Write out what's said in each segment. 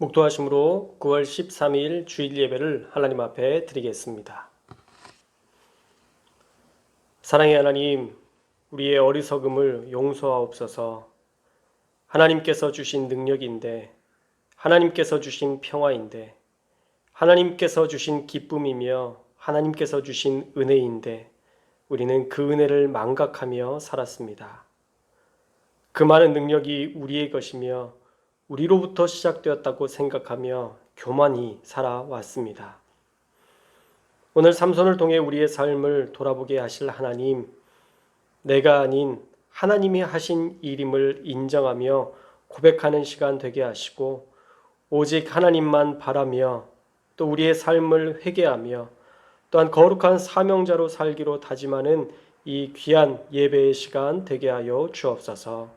묵도하심으로 9월 13일 주일 예배를 하나님 앞에 드리겠습니다. 사랑의 하나님, 우리의 어리석음을 용서하옵소서. 하나님께서 주신 능력인데, 하나님께서 주신 평화인데, 하나님께서 주신 기쁨이며 하나님께서 주신 은혜인데 우리는 그 은혜를 망각하며 살았습니다. 그 많은 능력이 우리의 것이며 우리로부터 시작되었다고 생각하며 교만히 살아왔습니다. 오늘 삼손을 통해 우리의 삶을 돌아보게 하실 하나님, 내가 아닌 하나님이 하신 일임을 인정하며 고백하는 시간 되게 하시고 오직 하나님만 바라며 또 우리의 삶을 회개하며 또한 거룩한 사명자로 살기로 다짐하는 이 귀한 예배의 시간 되게 하여 주옵소서.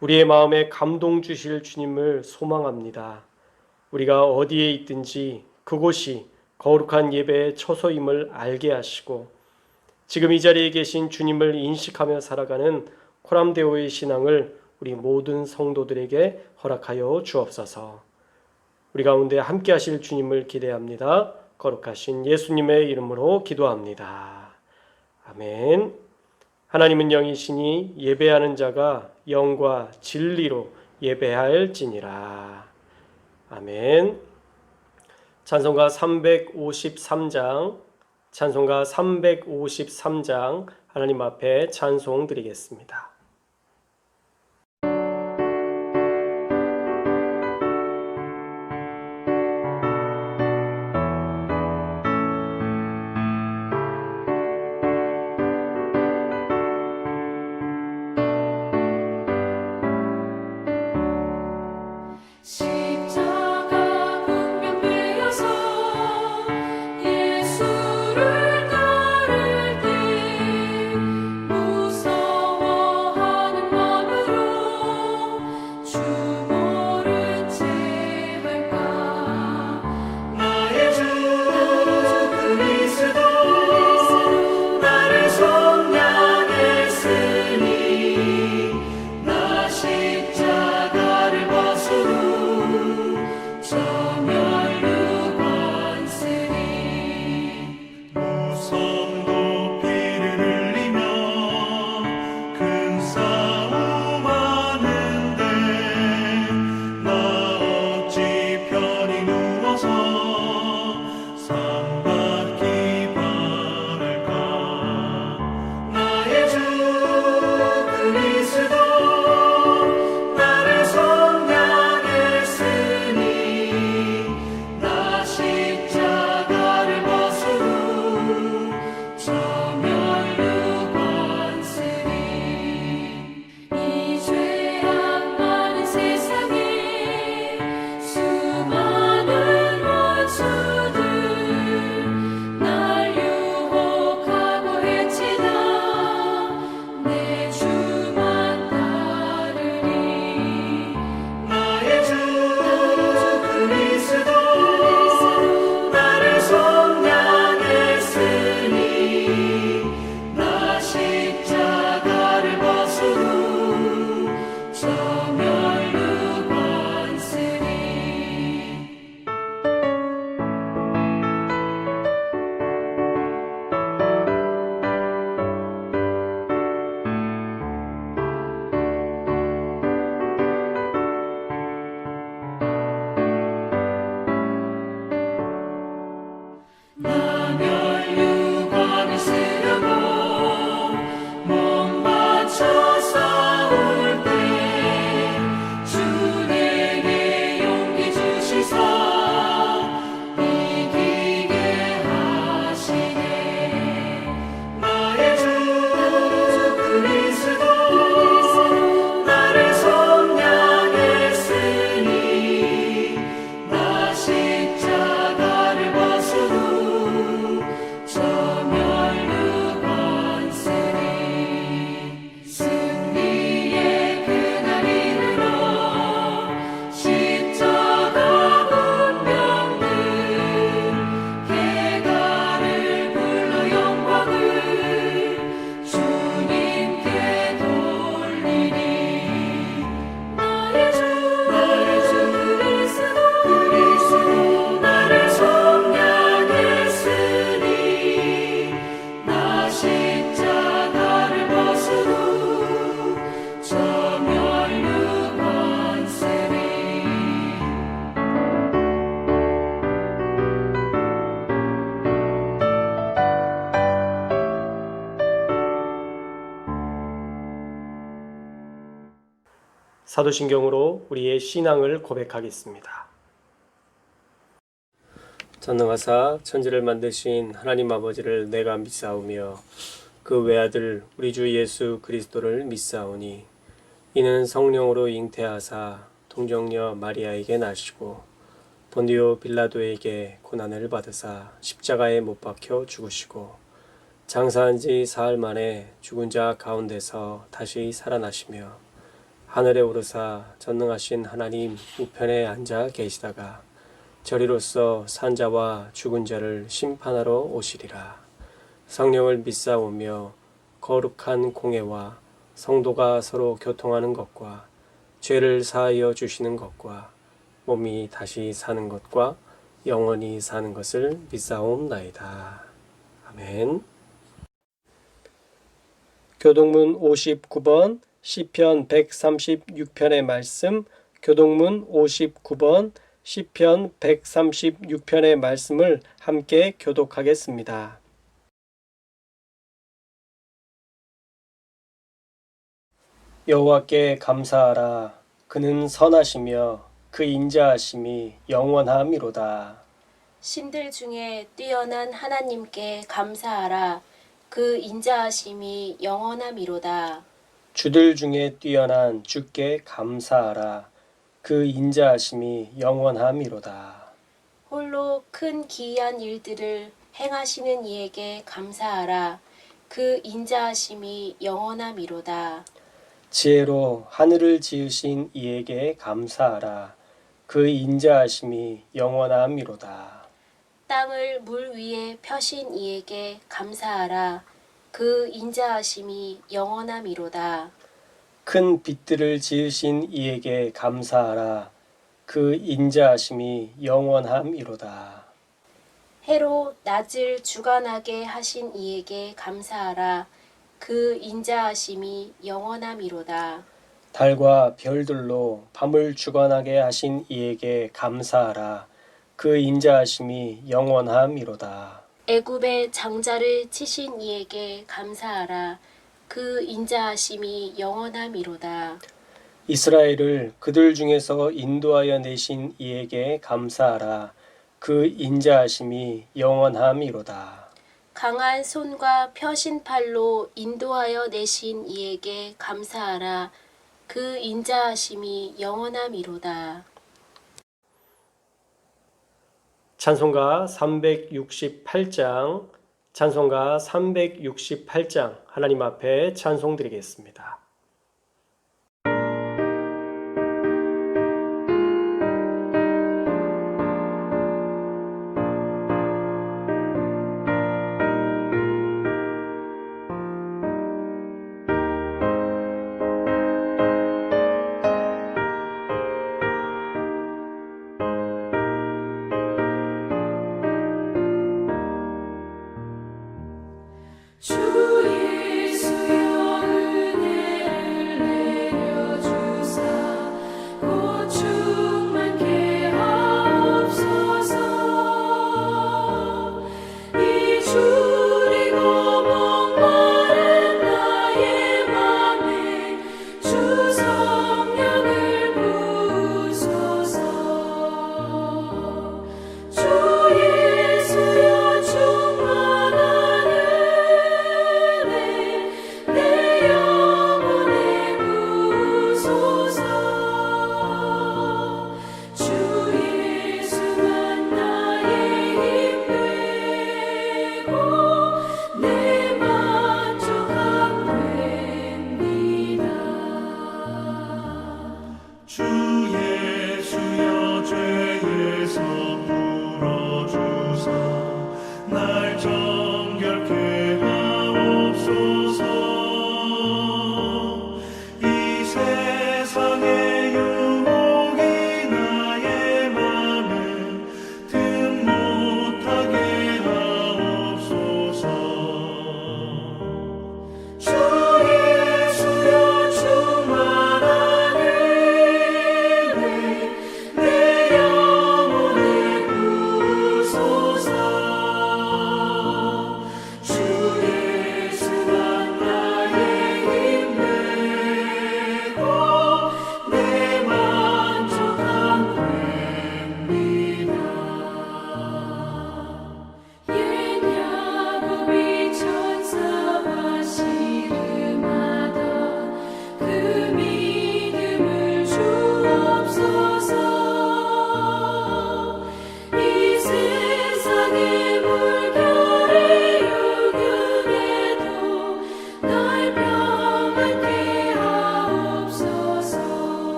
우리의 마음에 감동 주실 주님을 소망합니다. 우리가 어디에 있든지 그곳이 거룩한 예배의 처소임을 알게 하시고 지금 이 자리에 계신 주님을 인식하며 살아가는 코람데오의 신앙을 우리 모든 성도들에게 허락하여 주옵소서. 우리 가운데 함께 하실 주님을 기대합니다. 거룩하신 예수님의 이름으로 기도합니다. 아멘. 하나님은 영이시니 예배하는 자가 영과 진리로 예배할지니라. 아멘. 찬송가 353장, 찬송가 353장 하나님 앞에 찬송 드리겠습니다. 십자가 분명되어서 예수를 따를 때 무서워하지 사도신경으로 우리의 신앙을 고백하겠습니다. 전능하사 천지를 만드신 하나님 아버지를 내가 믿사오며 그 외아들 우리 주 예수 그리스도를 믿사오니 이는 성령으로 잉태하사 동정녀 마리아에게 나시고 본디오 빌라도에게 고난을 받으사 십자가에 못 박혀 죽으시고 장사한 지 사흘 만에 죽은 자 가운데서 다시 살아나시며 하늘에 오르사 전능하신 하나님 우편에 앉아 계시다가 저리로서 산자와 죽은 자를 심판하러 오시리라. 성령을 믿사오며 거룩한 공회와 성도가 서로 교통하는 것과 죄를 사하여 주시는 것과 몸이 다시 사는 것과 영원히 사는 것을 믿사옵나이다. 아멘. 교동문 59번 시편 136편의 말씀, 교동문 59번 시편 136편의 말씀을 함께 교독하겠습니다. 여호와께 감사하라. 그는 선하시며 그 인자하심이 영원함이로다. 신들 중에 뛰어난 하나님께 감사하라. 그 인자하심이 영원함이로다. 주들 중에 뛰어난 주께 감사하라. 그 인자하심이 영원함이로다. 홀로 큰 기이한 일들을 행하시는 이에게 감사하라. 그 인자하심이 영원함이로다. 지혜로 하늘을 지으신 이에게 감사하라. 그 인자하심이 영원함이로다. 땅을 물 위에 펴신 이에게 감사하라. 그 인자하심이 영원함이로다. 큰 빛들을 지으신 이에게 감사하라. 그 인자하심이 영원함이로다. 해로 낮을 주관하게 하신 이에게 감사하라. 그 인자하심이 영원함이로다. 달과 별들로 밤을 주관하게 하신 이에게 감사하라. 그 인자하심이 영원함이로다. 애굽의 장자를 치신 이에게 감사하라. 그 인자하심이 영원함이로다. 이스라엘을 그들 중에서 인도하여 내신 이에게 감사하라. 그 인자하심이 영원함이로다. 강한 손과 펴신 팔로 인도하여 내신 이에게 감사하라. 그 인자하심이 영원함이로다. 찬송가 368장, 찬송가 368장 하나님 앞에 찬송드리겠습니다. 주 예수여 은혜를 내려주사 곧 충만케 하옵소서. 이 주리고 목마른 나의 맘에 주 성령을 부으소서. 주 예수여 충만한 내 영혼에 부으소서. 주 예수만 나의 힘 되고 내 만족함 됩니다. 주 예수여 죄에서 풀어주사 날 정결케 하옵소서. 이 세상의 유혹이 나의 맘에 틈 못하게 하옵소서. 주 예수여 충만한 은혜 내 영혼에 부으소서. 주 예수만 나의 힘 되고 내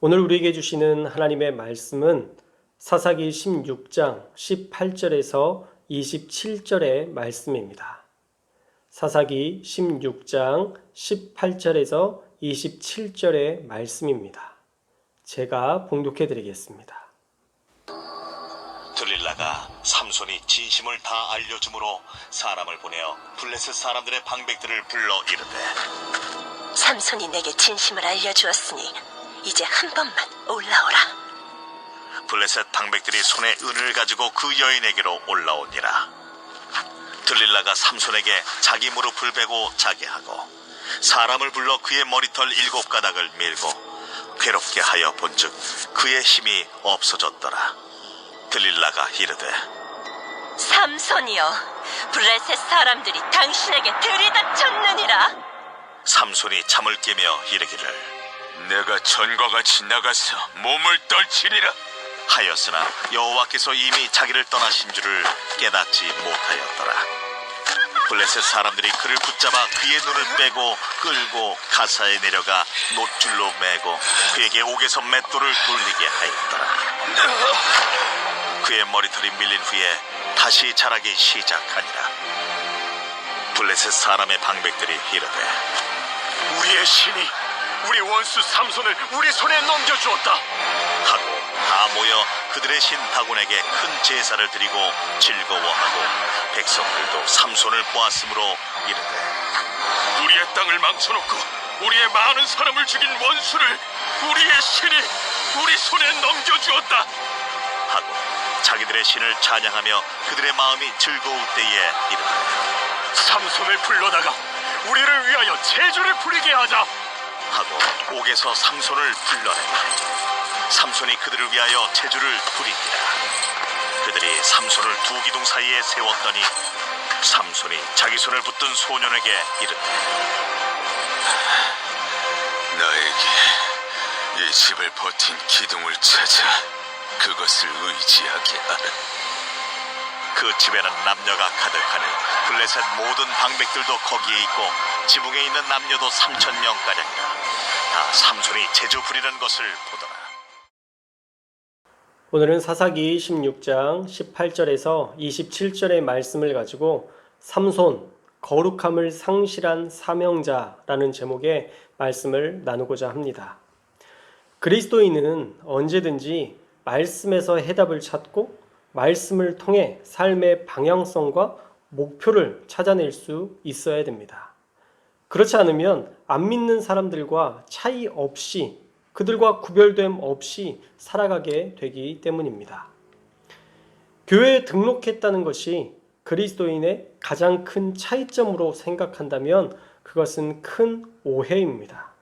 오늘 우리에게 주시는 하나님의 말씀은 사사기 16장 18절에서 27절의 말씀입니다. 사사기 16장 18절에서 27절의 말씀입니다. 제가 봉독해 드리겠습니다. 들릴라가 삼손이 진심을 다 알려주므로 사람을 보내어 블레셋 사람들의 방백들을 불러 이르되 삼손이 내게 진심을 알려주었으니 이제 한 번만 올라오라. 블레셋 방백들이 손에 은을 가지고 그 여인에게로 올라오니라. 들릴라가 삼손에게 자기 무릎을 베고 자게 하고 사람을 불러 그의 머리털 7가닥을 밀고 괴롭게 하여 본즉 그의 힘이 없어졌더라. 들릴라가 이르되 삼손이여, 블레셋 사람들이 당신에게 들이닥쳤느니라. 삼손이 잠을 깨며 이르기를 내가 전과 같이 나가서 몸을 떨치리라 하였으나 여호와께서 이미 자기를 떠나신 줄을 깨닫지 못하였더라. 블레셋 사람들이 그를 붙잡아 그의 눈을 빼고 끌고 가사에 내려가 노줄로 매고 그에게 옥에서 맷돌을 돌리게 하였더라. 그의 머리털이 밀린 후에 다시 자라기 시작하니라. 블레셋 사람의 방백들이 이르되 우리의 신이 우리 원수 삼손을 우리 손에 넘겨주었다 하고 다 모여 그들의 신 다곤에게 큰 제사를 드리고 즐거워하고 백성들도 삼손을 보았으므로 이르되 우리의 땅을 망쳐놓고 우리의 많은 사람을 죽인 원수를 우리의 신이 우리 손에 넘겨주었다 하고 자기들의 신을 찬양하며 그들의 마음이 즐거울 때에 이르되 삼손을 불러다가 우리를 위하여 제주를 부리게 하자 하고 옥에서 삼손을 불러내라. 삼손이 그들을 위하여 제주를 부리니라. 그들이 삼손을 두 기둥 사이에 세웠더니 삼손이 자기 손을 붙든 소년에게 이르되 나에게 이 집을 버틴 기둥을 찾아 그것을 의지하게 하라. 그 집에는 남녀가 가득하니 블레셋 모든 방백들도 거기에 있고 지붕에 있는 남녀도 3,000명가량이라. 다 삼손이 제주 부리는 것을 보더라. 오늘은 사사기 16장 18절에서 27절의 말씀을 가지고 삼손, 거룩함을 상실한 사명자라는 제목의 말씀을 나누고자 합니다. 그리스도인은 언제든지 말씀에서 해답을 찾고 말씀을 통해 삶의 방향성과 목표를 찾아낼 수 있어야 됩니다. 그렇지 않으면 안 믿는 사람들과 차이 없이 그들과 구별됨 없이 살아가게 되기 때문입니다. 교회에 등록했다는 것이 그리스도인의 가장 큰 차이점으로 생각한다면 그것은 큰 오해입니다.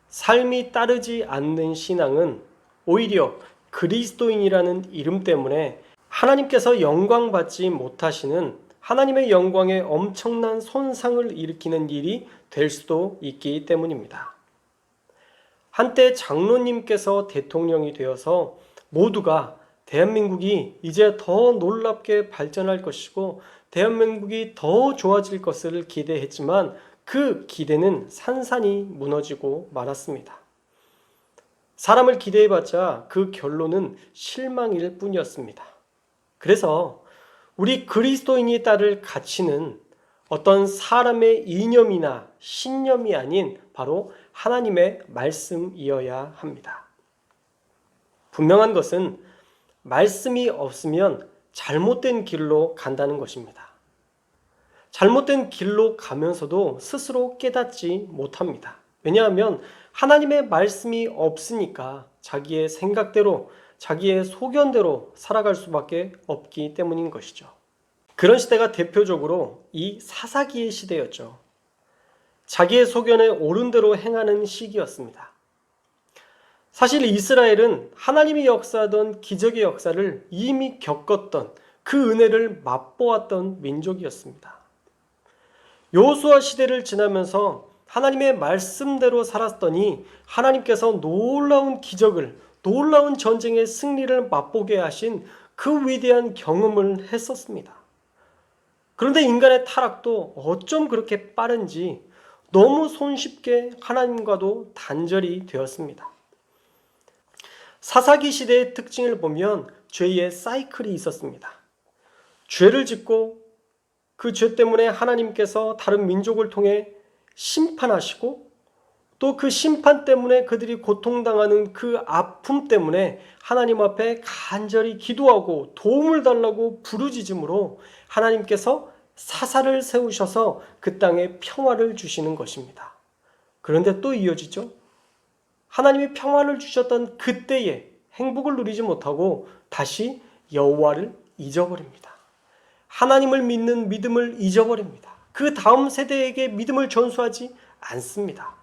삶이 따르지 않는 신앙은 오히려 그리스도인이라는 이름 때문에 하나님께서 영광받지 못하시는 하나님의 영광에 엄청난 손상을 일으키는 일이 될 수도 있기 때문입니다. 한때 장로님께서 대통령이 되어서 모두가 대한민국이 이제 더 놀랍게 발전할 것이고 대한민국이 더 좋아질 것을 기대했지만 그 기대는 산산이 무너지고 말았습니다. 사람을 기대해봤자 그 결론은 실망일 뿐이었습니다. 그래서 우리 그리스도인이 따를 가치는 어떤 사람의 이념이나 신념이 아닌 바로 하나님의 말씀이어야 합니다. 분명한 것은 말씀이 없으면 잘못된 길로 간다는 것입니다. 잘못된 길로 가면서도 스스로 깨닫지 못합니다. 왜냐하면 하나님의 말씀이 없으니까 자기의 생각대로 자기의 소견대로 살아갈 수밖에 없기 때문인 것이죠. 그런 시대가 대표적으로 이 사사기의 시대였죠. 자기의 소견에 옳은 대로 행하는 시기였습니다. 사실 이스라엘은 하나님이 역사하던 기적의 역사를 이미 겪었던 그 은혜를 맛보았던 민족이었습니다. 여호수아 시대를 지나면서 하나님의 말씀대로 살았더니 하나님께서 놀라운 기적을, 놀라운 전쟁의 승리를 맛보게 하신 그 위대한 경험을 했었습니다. 그런데 인간의 타락도 어쩜 그렇게 빠른지 너무 손쉽게 하나님과도 단절이 되었습니다. 사사기 시대의 특징을 보면 죄의 사이클이 있었습니다. 죄를 짓고 그 죄 때문에 하나님께서 다른 민족을 통해 심판하시고 또 그 심판 때문에 그들이 고통당하는 그 아픔 때문에 하나님 앞에 간절히 기도하고 도움을 달라고 부르짖음으로 하나님께서 사사를 세우셔서 그 땅에 평화를 주시는 것입니다. 그런데 또 이어지죠. 하나님이 평화를 주셨던 그때에 행복을 누리지 못하고 다시 여호와를 잊어버립니다. 하나님을 믿는 믿음을 잊어버립니다. 그 다음 세대에게 믿음을 전수하지 않습니다.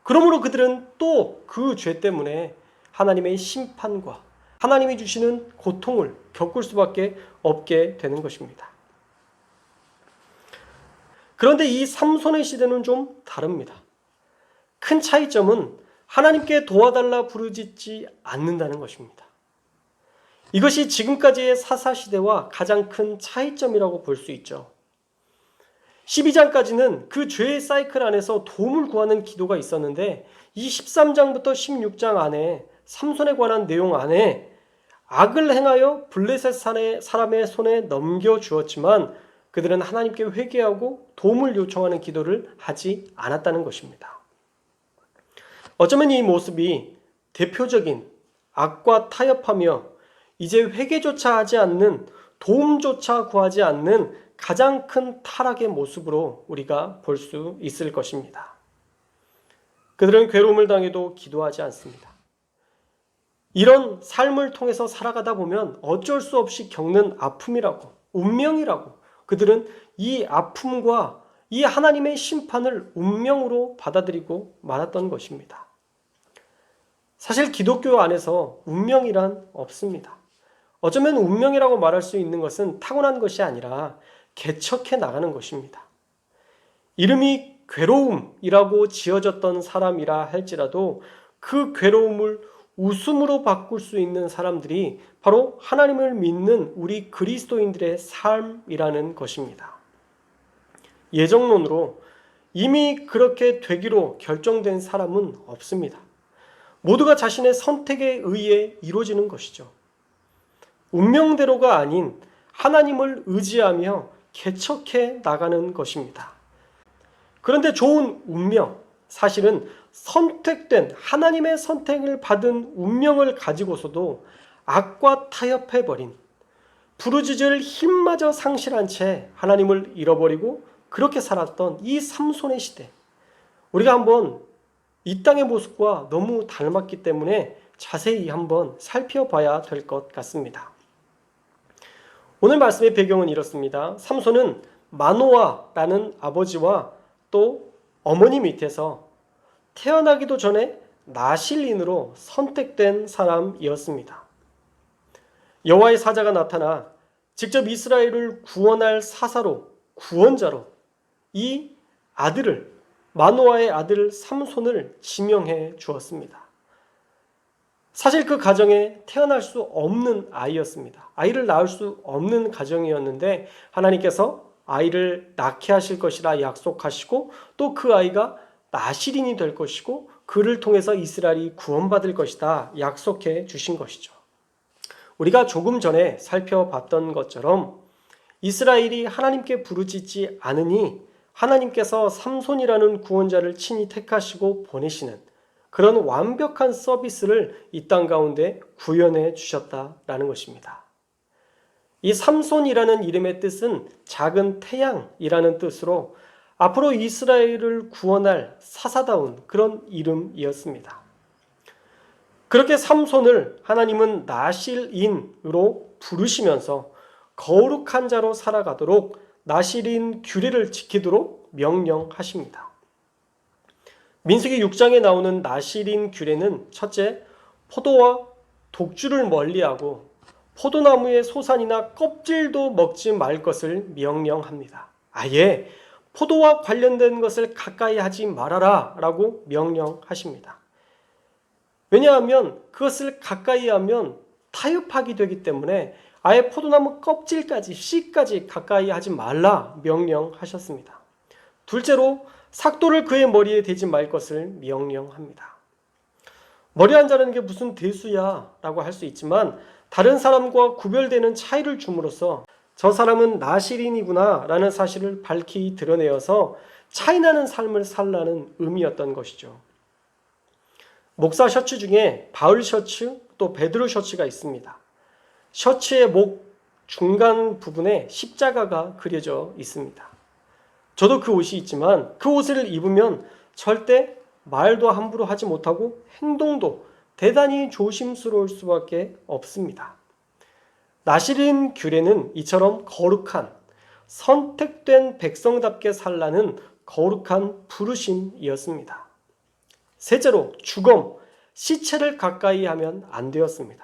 그러므로 그들은 또 그 죄 때문에 하나님의 심판과 하나님이 주시는 고통을 겪을 수밖에 없게 되는 것입니다. 그런데 이 삼손의 시대는 좀 다릅니다. 큰 차이점은 하나님께 도와달라 부르짖지 않는다는 것입니다. 이것이 지금까지의 사사시대와 가장 큰 차이점이라고 볼 수 있죠. 12장까지는 그 죄의 사이클 안에서 도움을 구하는 기도가 있었는데 이 13장부터 16장 안에 삼손에 관한 내용 안에 악을 행하여 블레셋 사람의 손에 넘겨주었지만 그들은 하나님께 회개하고 도움을 요청하는 기도를 하지 않았다는 것입니다. 어쩌면 이 모습이 대표적인 악과 타협하며 이제 회개조차 하지 않는, 도움조차 구하지 않는 가장 큰 타락의 모습으로 우리가 볼 수 있을 것입니다. 그들은 괴로움을 당해도 기도하지 않습니다. 이런 삶을 통해서 살아가다 보면 어쩔 수 없이 겪는 아픔이라고, 운명이라고 그들은 이 아픔과 이 하나님의 심판을 운명으로 받아들이고 말았던 것입니다. 사실 기독교 안에서 운명이란 없습니다. 어쩌면 운명이라고 말할 수 있는 것은 타고난 것이 아니라 개척해 나가는 것입니다. 이름이 괴로움이라고 지어졌던 사람이라 할지라도 그 괴로움을 웃음으로 바꿀 수 있는 사람들이 바로 하나님을 믿는 우리 그리스도인들의 삶이라는 것입니다. 예정론으로 이미 그렇게 되기로 결정된 사람은 없습니다. 모두가 자신의 선택에 의해 이루어지는 것이죠. 운명대로가 아닌 하나님을 의지하며 개척해 나가는 것입니다. 그런데 좋은 운명, 사실은 선택된 하나님의 선택을 받은 운명을 가지고서도 악과 타협해버린, 부르짖을 힘마저 상실한 채 하나님을 잃어버리고 그렇게 살았던 이 삼손의 시대, 우리가 한번 이 땅의 모습과 너무 닮았기 때문에 자세히 한번 살펴봐야 될 것 같습니다. 오늘 말씀의 배경은 이렇습니다. 삼손은 마노아라는 아버지와 또 어머니 밑에서 태어나기도 전에 나실인으로 선택된 사람이었습니다. 여호와의 사자가 나타나 직접 이스라엘을 구원할 사사로, 구원자로 이 아들을, 마노아의 아들 삼손을 지명해 주었습니다. 사실 그 가정에 태어날 수 없는 아이였습니다. 아이를 낳을 수 없는 가정이었는데 하나님께서 아이를 낳게 하실 것이라 약속하시고 또 그 아이가 나실인이 될 것이고 그를 통해서 이스라엘이 구원받을 것이다 약속해 주신 것이죠. 우리가 조금 전에 살펴봤던 것처럼 이스라엘이 하나님께 부르짖지 않으니 하나님께서 삼손이라는 구원자를 친히 택하시고 보내시는 그런 완벽한 서비스를 이 땅 가운데 구현해 주셨다라는 것입니다. 이 삼손이라는 이름의 뜻은 작은 태양이라는 뜻으로 앞으로 이스라엘을 구원할 사사다운 그런 이름이었습니다. 그렇게 삼손을 하나님은 나실인으로 부르시면서 거룩한 자로 살아가도록 나실인 규례를 지키도록 명령하십니다. 민수기 6장에 나오는 나실인 규례는 첫째, 포도와 독주를 멀리하고 포도나무의 소산이나 껍질도 먹지 말 것을 명령합니다. 아예 포도와 관련된 것을 가까이 하지 말아라 라고 명령하십니다. 왜냐하면 그것을 가까이 하면 타협하게 되기 때문에 아예 포도나무 껍질까지, 씨까지 가까이 하지 말라 명령하셨습니다. 둘째로 삭도를 그의 머리에 대지 말 것을 명령합니다. 머리 안 자르는 게 무슨 대수야 라고 할 수 있지만 다른 사람과 구별되는 차이를 줌으로써 저 사람은 나시린이구나 라는 사실을 밝히 드러내어서 차이나는 삶을 살라는 의미였던 것이죠. 목사 셔츠 중에 바울 셔츠 또 베드로 셔츠가 있습니다. 셔츠의 목 중간 부분에 십자가가 그려져 있습니다. 저도 그 옷이 있지만 그 옷을 입으면 절대 말도 함부로 하지 못하고 행동도 대단히 조심스러울 수밖에 없습니다. 나시린 규례는 이처럼 거룩한 선택된 백성답게 살라는 거룩한 부르심이었습니다. 셋째로 주검, 시체를 가까이 하면 안 되었습니다.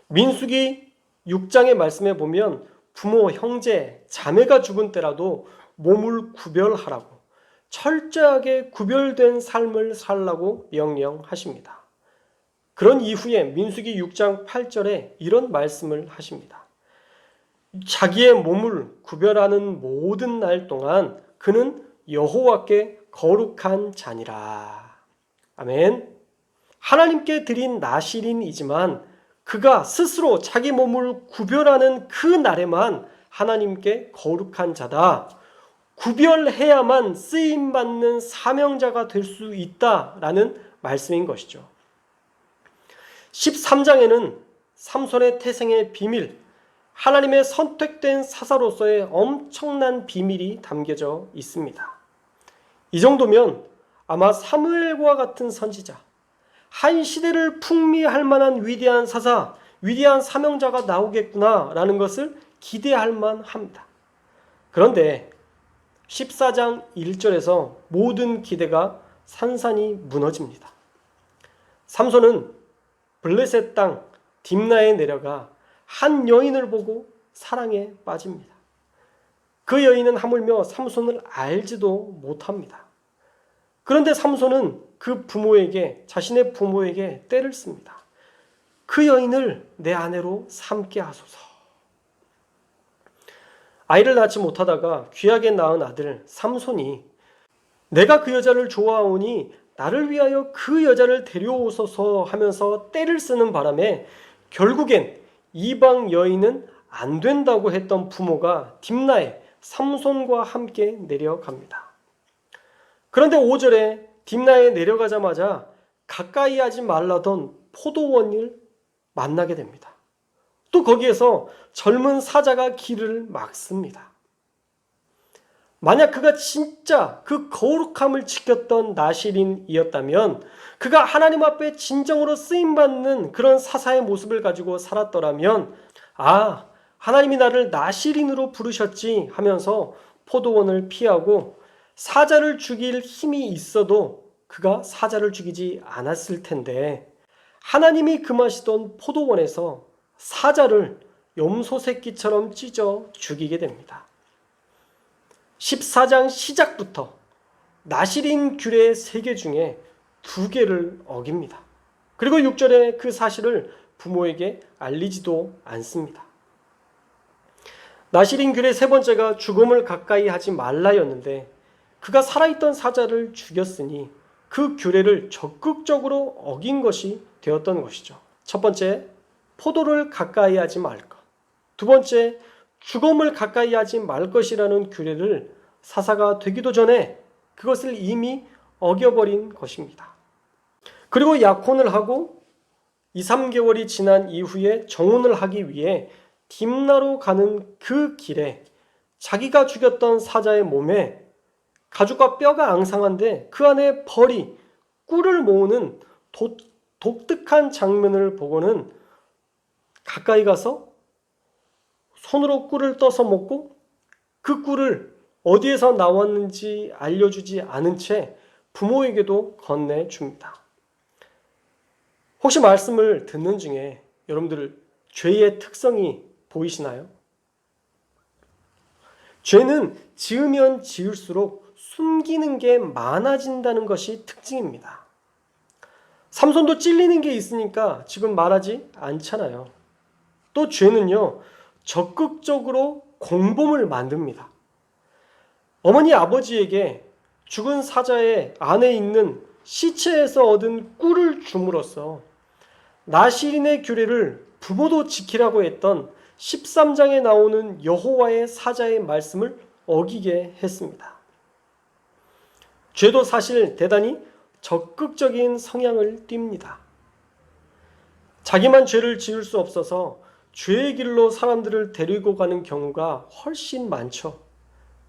민수기 6장의 말씀에 보면 부모, 형제, 자매가 죽은 때라도 몸을 구별하라고 철저하게 구별된 삶을 살라고 명령하십니다. 그런 이후에 민수기 6장 8절에 이런 말씀을 하십니다. 자기의 몸을 구별하는 모든 날 동안 그는 여호와께 거룩한 자니라. 아멘. 하나님께 드린 나시린이지만 그가 스스로 자기 몸을 구별하는 그 날에만 하나님께 거룩한 자다. 구별해야만 쓰임받는 사명자가 될 수 있다라는 말씀인 것이죠. 13장에는 삼손의 태생의 비밀, 하나님의 선택된 사사로서의 엄청난 비밀이 담겨져 있습니다. 이 정도면 아마 사무엘과 같은 선지자, 한 시대를 풍미할 만한 위대한 사사, 위대한 사명자가 나오겠구나라는 것을 기대할 만합니다. 그런데 14장 1절에서 모든 기대가 산산이 무너집니다. 삼손은 블레셋 땅 딥나에 내려가 한 여인을 보고 사랑에 빠집니다. 그 여인은 하물며 삼손을 알지도 못합니다. 그런데 삼손은 그 부모에게, 자신의 부모에게 떼를 씁니다. 그 여인을 내 아내로 삼게 하소서. 아이를 낳지 못하다가 귀하게 낳은 아들 삼손이 내가 그 여자를 좋아하오니 나를 위하여 그 여자를 데려오소서 하면서 떼를 쓰는 바람에 결국엔 이방 여인은 안 된다고 했던 부모가 딥나에 삼손과 함께 내려갑니다. 그런데 5절에 딥나에 내려가자마자 가까이 하지 말라던 포도원을 만나게 됩니다. 또 거기에서 젊은 사자가 길을 막습니다. 만약 그가 진짜 그 거룩함을 지켰던 나시린이었다면, 그가 하나님 앞에 진정으로 쓰임받는 그런 사사의 모습을 가지고 살았더라면, 아, 하나님이 나를 나시린으로 부르셨지 하면서 포도원을 피하고 사자를 죽일 힘이 있어도 그가 사자를 죽이지 않았을 텐데, 하나님이 금하시던 포도원에서 사자를 염소 새끼처럼 찢어 죽이게 됩니다. 14장 시작부터 나시린 규례 3개 중에 2개를 어깁니다. 그리고 6절에 그 사실을 부모에게 알리지도 않습니다. 나시린 규례 3번째가 죽음을 가까이 하지 말라였는데 그가 살아있던 사자를 죽였으니 그 규례를 적극적으로 어긴 것이 되었던 것이죠. 첫 번째, 포도를 가까이 하지 말 것. 두 번째, 죽음을 가까이 하지 말 것이라는 규례를 사사가 되기도 전에 그것을 이미 어겨버린 것입니다. 그리고 약혼을 하고 2, 3개월이 지난 이후에 정혼을 하기 위해 딥나로 가는 그 길에 자기가 죽였던 사자의 몸에 가죽과 뼈가 앙상한데 그 안에 벌이 꿀을 모으는 독특한 장면을 보고는 가까이 가서 손으로 꿀을 떠서 먹고 그 꿀을 어디에서 나왔는지 알려주지 않은 채 부모에게도 건네줍니다. 혹시 말씀을 듣는 중에 여러분들 죄의 특성이 보이시나요? 죄는 지으면 지을수록 숨기는 게 많아진다는 것이 특징입니다. 삼손도 찔리는 게 있으니까 지금 말하지 않잖아요. 또 죄는요, 적극적으로 공범을 만듭니다. 어머니 아버지에게 죽은 사자의 안에 있는 시체에서 얻은 꿀을 줌으로써 나실인의 규례를 부모도 지키라고 했던 13장에 나오는 여호와의 사자의 말씀을 어기게 했습니다. 죄도 사실 대단히 적극적인 성향을 띱니다. 자기만 죄를 지을 수 없어서 죄의 길로 사람들을 데리고 가는 경우가 훨씬 많죠.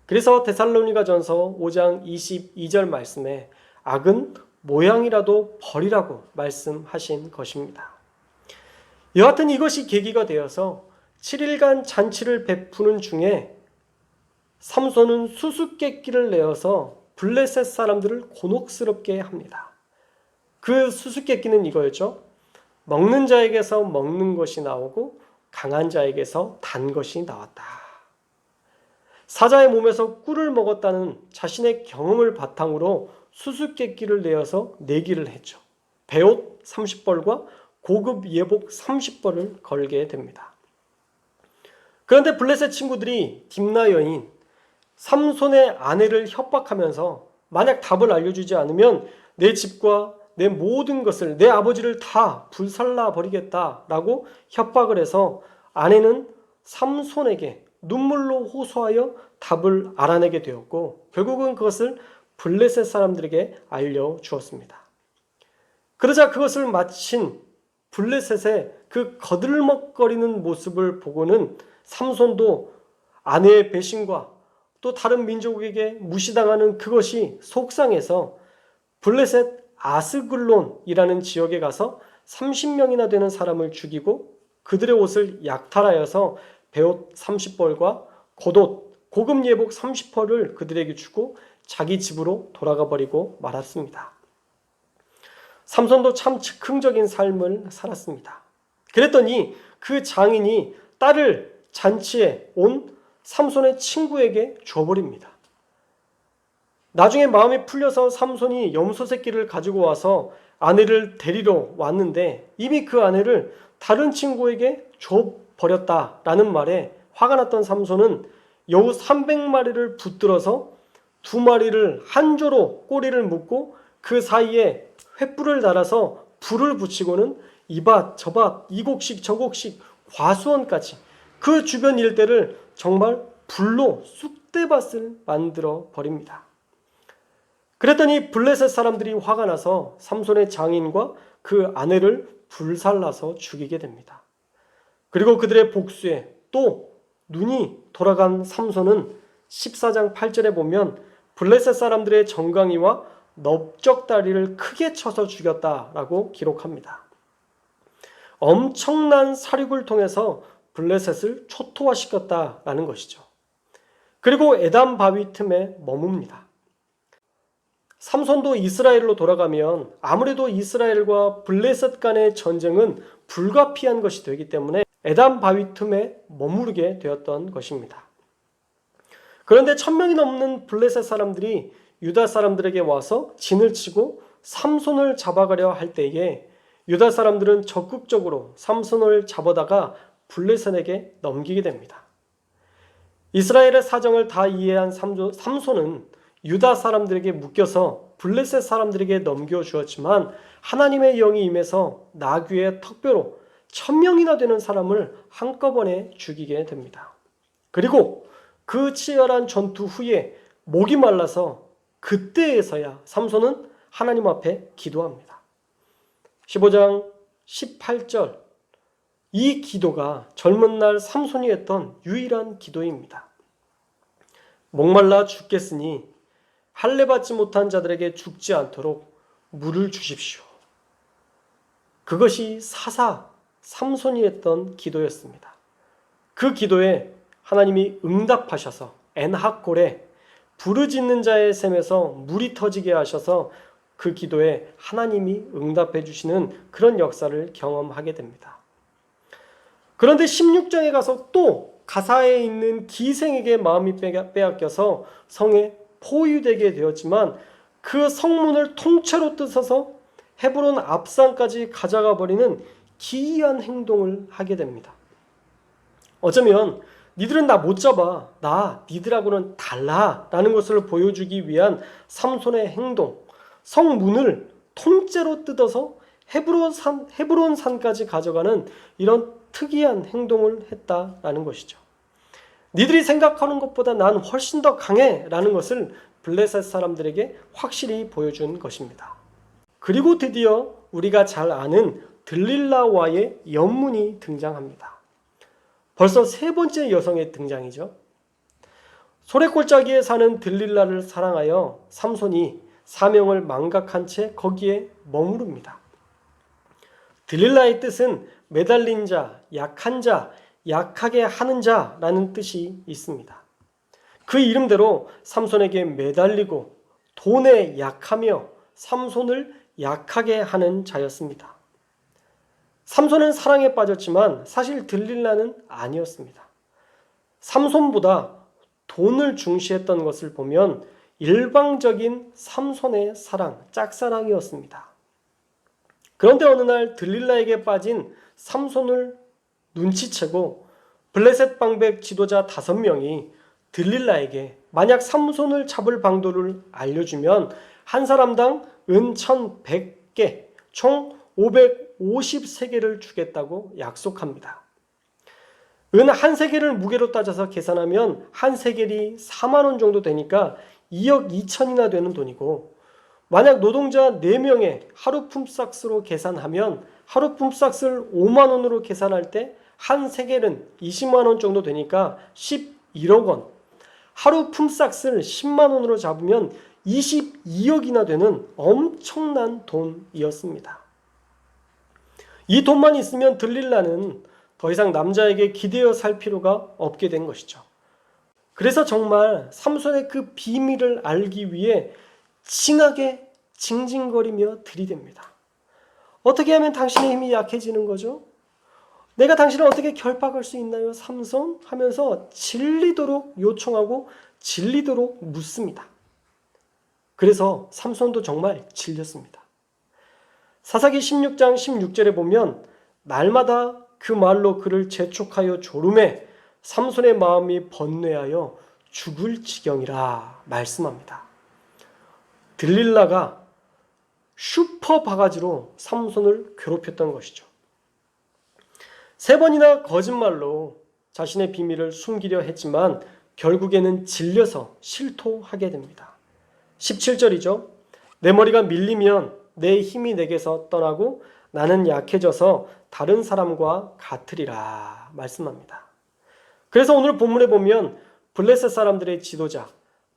그래서 데살로니가전서 5장 22절 말씀에 악은 모양이라도 버리라고 말씀하신 것입니다. 여하튼 이것이 계기가 되어서 7일간 잔치를 베푸는 중에 삼손은 수수께끼를 내어서 블레셋 사람들을 곤혹스럽게 합니다. 그 수수께끼는 이거였죠. 먹는 자에게서 먹는 것이 나오고 강한 자에게서 단 것이 나왔다. 사자의 몸에서 꿀을 먹었다는 자신의 경험을 바탕으로 수수께끼를 내어서 내기를 했죠. 배옷 30벌과 고급 예복 30벌을 걸게 됩니다. 그런데 블레셋 친구들이 딥나 여인 삼손의 아내를 협박하면서 만약 답을 알려주지 않으면 내 집과 내 모든 것을, 내 아버지를 다 불살라 버리겠다라고 협박을 해서 아내는 삼손에게 눈물로 호소하여 답을 알아내게 되었고 결국은 그것을 블레셋 사람들에게 알려주었습니다. 그러자 그것을 마친 블레셋의 그 거들먹거리는 모습을 보고는 삼손도 아내의 배신과 또 다른 민족에게 무시당하는 그것이 속상해서 블레셋 아스글론이라는 지역에 가서 30명이나 되는 사람을 죽이고 그들의 옷을 약탈하여서 배옷 30벌과 겉옷, 고급 예복 30벌을 그들에게 주고 자기 집으로 돌아가 버리고 말았습니다. 삼손도 참 즉흥적인 삶을 살았습니다. 그랬더니 그 장인이 딸을 잔치에 온 삼손의 친구에게 줘버립니다. 나중에 마음이 풀려서 삼손이 염소 새끼를 가지고 와서 아내를 데리러 왔는데 이미 그 아내를 다른 친구에게 줘버렸다라는 말에 화가 났던 삼손은 여우 300마리를 붙들어서 2마리를 한 조로 꼬리를 묶고 그 사이에 횃불을 달아서 불을 붙이고는 이밭 저밭 이곡식 저곡식 과수원까지 그 주변 일대를 정말 불로 쑥대밭을 만들어 버립니다. 그랬더니 블레셋 사람들이 화가 나서 삼손의 장인과 그 아내를 불살라서 죽이게 됩니다. 그리고 그들의 복수에 또 눈이 돌아간 삼손은 14장 8절에 보면 블레셋 사람들의 정강이와 넓적다리를 크게 쳐서 죽였다라고 기록합니다. 엄청난 사륙을 통해서 블레셋을 초토화시켰다라는 것이죠. 그리고 에담 바위 틈에 머뭅니다. 삼손도 이스라엘로 돌아가면 아무래도 이스라엘과 블레셋 간의 전쟁은 불가피한 것이 되기 때문에 에담 바위 틈에 머무르게 되었던 것입니다. 그런데 1000명이 넘는 블레셋 사람들이 유다 사람들에게 와서 진을 치고 삼손을 잡아가려 할 때에 유다 사람들은 적극적으로 삼손을 잡아다가 블레셋에게 넘기게 됩니다. 이스라엘의 사정을 다 이해한 삼손은 유다 사람들에게 묶여서 블레셋 사람들에게 넘겨주었지만 하나님의 영이 임해서 나귀의 턱뼈로 1000명이나 되는 사람을 한꺼번에 죽이게 됩니다. 그리고 그 치열한 전투 후에 목이 말라서 그때에서야 삼손은 하나님 앞에 기도합니다. 15장 18절 이 기도가 젊은 날 삼손이 했던 유일한 기도입니다. 목말라 죽겠으니 할례 받지 못한 자들에게 죽지 않도록 물을 주십시오. 그것이 사사 삼손이 했던 기도였습니다. 그 기도에 하나님이 응답하셔서 엔하골에 부르짖는 자의 샘에서 물이 터지게 하셔서 그 기도에 하나님이 응답해 주시는 그런 역사를 경험하게 됩니다. 그런데 16장에 가서 또 가사에 있는 기생에게 마음이 빼앗겨서 성에 포위되게 되었지만 그 성문을 통째로 뜯어서 헤브론 앞산까지 가져가 버리는 기이한 행동을 하게 됩니다. 어쩌면 니들은 나 못 잡아, 나 니들하고는 달라 라는 것을 보여주기 위한 삼손의 행동, 성문을 통째로 뜯어서 헤브론 산까지 가져가는 이런 특이한 행동을 했다라는 것이죠. 니들이 생각하는 것보다 난 훨씬 더 강해 라는 것을 블레셋 사람들에게 확실히 보여준 것입니다. 그리고 드디어 우리가 잘 아는 들릴라와의 연문이 등장합니다. 벌써 세 번째 여성의 등장이죠. 소래골짜기에 사는 들릴라를 사랑하여 삼손이 사명을 망각한 채 거기에 머무릅니다. 들릴라의 뜻은 매달린 자, 약한 자, 약하게 하는 자라는 뜻이 있습니다. 그 이름대로 삼손에게 매달리고 돈에 약하며 삼손을 약하게 하는 자였습니다. 삼손은 사랑에 빠졌지만 사실 들릴라는 아니었습니다. 삼손보다 돈을 중시했던 것을 보면 일방적인 삼손의 사랑, 짝사랑이었습니다. 그런데 어느 날 들릴라에게 빠진 삼손을 눈치채고 블레셋 방백 지도자 5명이 들릴라에게 만약 삼손을 잡을 방도를 알려주면 한 사람당 은 1,100개, 총 550세겔을 주겠다고 약속합니다. 은 한 세겔을 무게로 따져서 계산하면 한 세겔이 4만 원 정도 되니까 2억 2천이나 되는 돈이고, 만약 노동자 4명의 하루 품삯으로 계산하면 하루 품삯을 5만 원으로 계산할 때 한 세겔은 20만 원 정도 되니까 11억 원. 하루 품삯을 10만 원으로 잡으면 22억이나 되는 엄청난 돈이었습니다. 이 돈만 있으면 들릴라는 더 이상 남자에게 기대어 살 필요가 없게 된 것이죠. 그래서 정말 삼손의 그 비밀을 알기 위해 징하게 징징거리며 들이댑니다. 어떻게 하면 당신의 힘이 약해지는 거죠? 내가 당신을 어떻게 결박할 수 있나요, 삼손? 하면서 질리도록 요청하고 질리도록 묻습니다. 그래서 삼손도 정말 질렸습니다. 사사기 16장 16절에 보면 날마다 그 말로 그를 재촉하여 조름해 삼손의 마음이 번뇌하여 죽을 지경이라 말씀합니다. 들릴라가 슈퍼 바가지로 삼손을 괴롭혔던 것이죠. 3번이나 거짓말로 자신의 비밀을 숨기려 했지만 결국에는 질려서 실토하게 됩니다. 17절이죠. 내 머리가 밀리면 내 힘이 내게서 떠나고 나는 약해져서 다른 사람과 같으리라 말씀합니다. 그래서 오늘 본문에 보면 블레셋 사람들의 지도자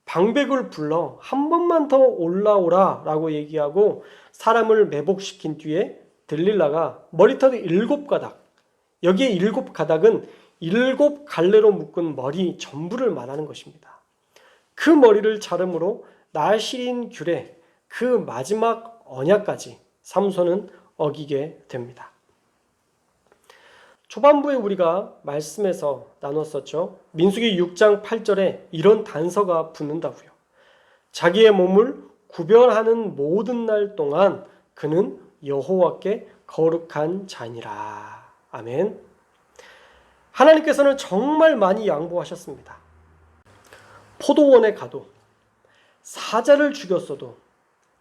방백을 불러 한 번만 더 올라오라 라고 얘기하고 사람을 매복시킨 뒤에 들릴라가 머리털이 7가닥, 여기에 7가닥은 7갈래로 묶은 머리 전부를 말하는 것입니다. 그 머리를 자름으로 나실인 귤에 그 마지막 언약까지 삼손은 어기게 됩니다. 초반부에 우리가 말씀에서 나눴었죠. 민수기 6장 8절에 이런 단서가 붙는다고요. 자기의 몸을 구별하는 모든 날 동안 그는 여호와께 거룩한 자니라. 아멘. 하나님께서는 정말 많이 양보하셨습니다. 포도원에 가도, 사자를 죽였어도,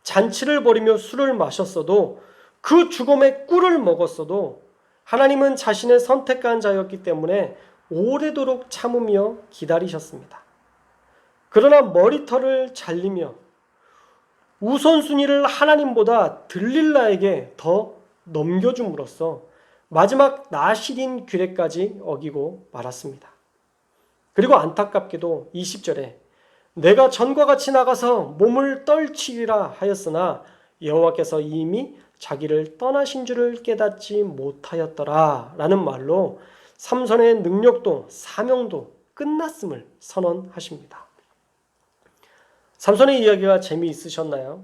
잔치를 벌이며 술을 마셨어도, 그 죽음의 꿀을 먹었어도 하나님은 자신의 선택한 자였기 때문에 오래도록 참으며 기다리셨습니다. 그러나 머리털을 잘리며 우선순위를 하나님보다 들릴라에게 더 넘겨줌으로써 마지막 나실인 규례까지 어기고 말았습니다. 그리고 안타깝게도 20절에 내가 전과 같이 나가서 몸을 떨치리라 하였으나 여호와께서 이미 자기를 떠나신 줄을 깨닫지 못하였더라 라는 말로 삼손의 능력도 사명도 끝났음을 선언하십니다. 삼손의 이야기가 재미있으셨나요?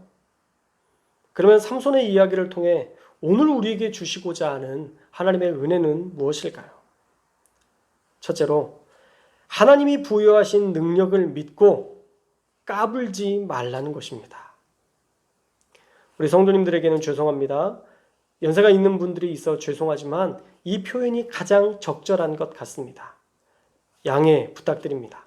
그러면 삼손의 이야기를 통해 오늘 우리에게 주시고자 하는 하나님의 은혜는 무엇일까요? 첫째로 하나님이 부여하신 능력을 믿고 까불지 말라는 것입니다. 우리 성도님들에게는 죄송합니다. 연세가 있는 분들이 있어 죄송하지만 이 표현이 가장 적절한 것 같습니다. 양해 부탁드립니다.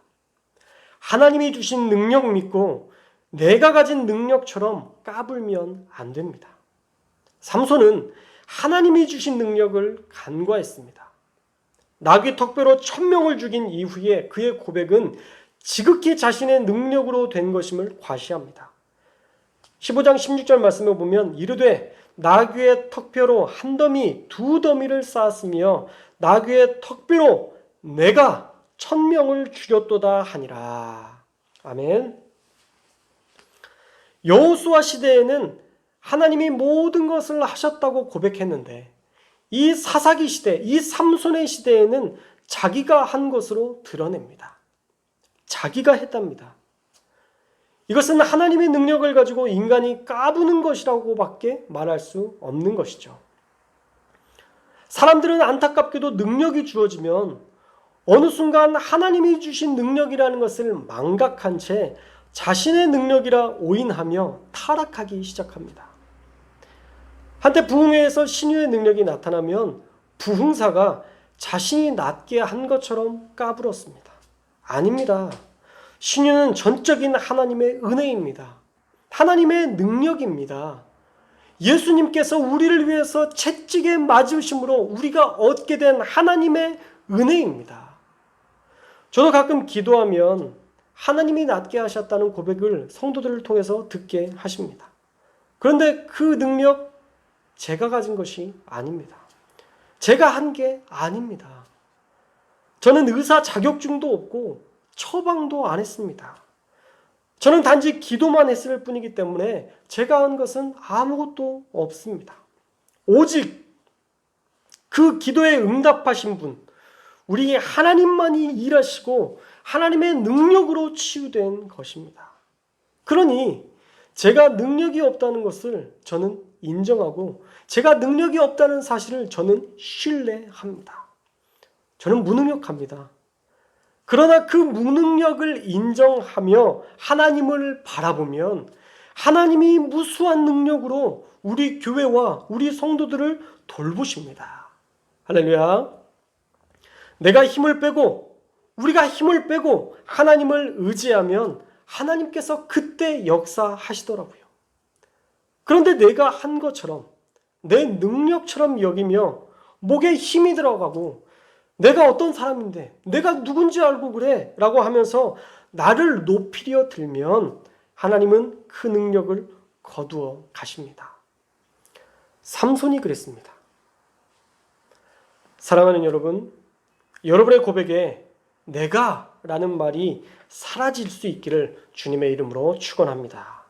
하나님이 주신 능력 믿고 내가 가진 능력처럼 까불면 안 됩니다. 삼손은 하나님이 주신 능력을 간과했습니다. 나귀 턱뼈로 1000명을 죽인 이후에 그의 고백은 지극히 자신의 능력으로 된 것임을 과시합니다. 15장 16절 말씀을 보면 이르되 나귀의 턱뼈로 한 더미 두 더미를 쌓았으며 나귀의 턱뼈로 내가 1000명을 죽였도다 하니라. 아멘. 여호수아 시대에는 하나님이 모든 것을 하셨다고 고백했는데 이 사사기 시대, 이 삼손의 시대에는 자기가 한 것으로 드러냅니다. 자기가 했답니다. 이것은 하나님의 능력을 가지고 인간이 까부는 것이라고밖에 말할 수 없는 것이죠. 사람들은 안타깝게도 능력이 주어지면 어느 순간 하나님이 주신 능력이라는 것을 망각한 채 자신의 능력이라 오인하며 타락하기 시작합니다. 한때 부흥회에서 신유의 능력이 나타나면 부흥사가 자신이 낫게 한 것처럼 까불었습니다. 아닙니다. 신유는 전적인 하나님의 은혜입니다. 하나님의 능력입니다. 예수님께서 우리를 위해서 채찍에 맞으심으로 우리가 얻게 된 하나님의 은혜입니다. 저도 가끔 기도하면 하나님이 낫게 하셨다는 고백을 성도들을 통해서 듣게 하십니다. 그런데 그 능력 제가 가진 것이 아닙니다. 제가 한 게 아닙니다. 저는 의사 자격증도 없고 처방도 안 했습니다. 저는 단지 기도만 했을 뿐이기 때문에 제가 한 것은 아무것도 없습니다. 오직 그 기도에 응답하신 분, 우리 하나님만이 일하시고 하나님의 능력으로 치유된 것입니다. 그러니 제가 능력이 없다는 것을 저는 인정하고 제가 능력이 없다는 사실을 저는 신뢰합니다. 저는 무능력합니다. 그러나 그 무능력을 인정하며 하나님을 바라보면 하나님이 무수한 능력으로 우리 교회와 우리 성도들을 돌보십니다. 할렐루야. 내가 힘을 빼고 우리가 힘을 빼고 하나님을 의지하면 하나님께서 그때 역사하시더라고요. 그런데 내가 한 것처럼 내 능력처럼 여기며 목에 힘이 들어가고 내가 어떤 사람인데 내가 누군지 알고 그래 라고 하면서 나를 높이려 들면 하나님은 그 능력을 거두어 가십니다. 삼손이 그랬습니다. 사랑하는 여러분, 여러분의 고백에 내가 라는 말이 사라질 수 있기를 주님의 이름으로 축원합니다.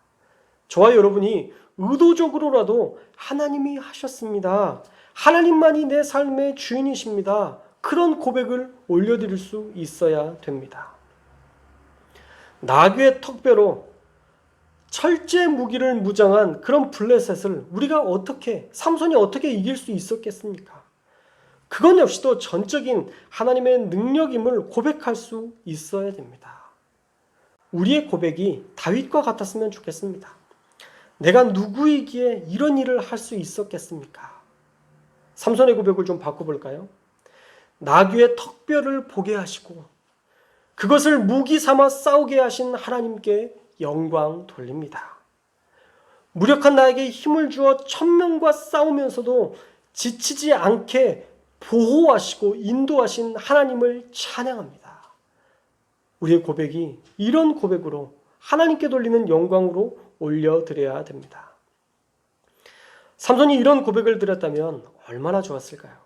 저와 여러분이 의도적으로라도 하나님이 하셨습니다. 하나님만이 내 삶의 주인이십니다. 그런 고백을 올려드릴 수 있어야 됩니다. 나귀의 턱뼈로 철제 무기를 무장한 그런 블레셋을 우리가 삼손이 어떻게 이길 수 있었겠습니까? 그건 역시도 전적인 하나님의 능력임을 고백할 수 있어야 됩니다. 우리의 고백이 다윗과 같았으면 좋겠습니다. 내가 누구이기에 이런 일을 할 수 있었겠습니까? 삼손의 고백을 좀 바꿔볼까요? 나귀의 턱뼈를 보게 하시고 그것을 무기 삼아 싸우게 하신 하나님께 영광 돌립니다. 무력한 나에게 힘을 주어 1000명과 싸우면서도 지치지 않게 보호하시고 인도하신 하나님을 찬양합니다. 우리의 고백이 이런 고백으로 하나님께 돌리는 영광으로 올려드려야 됩니다. 삼손이 이런 고백을 드렸다면 얼마나 좋았을까요?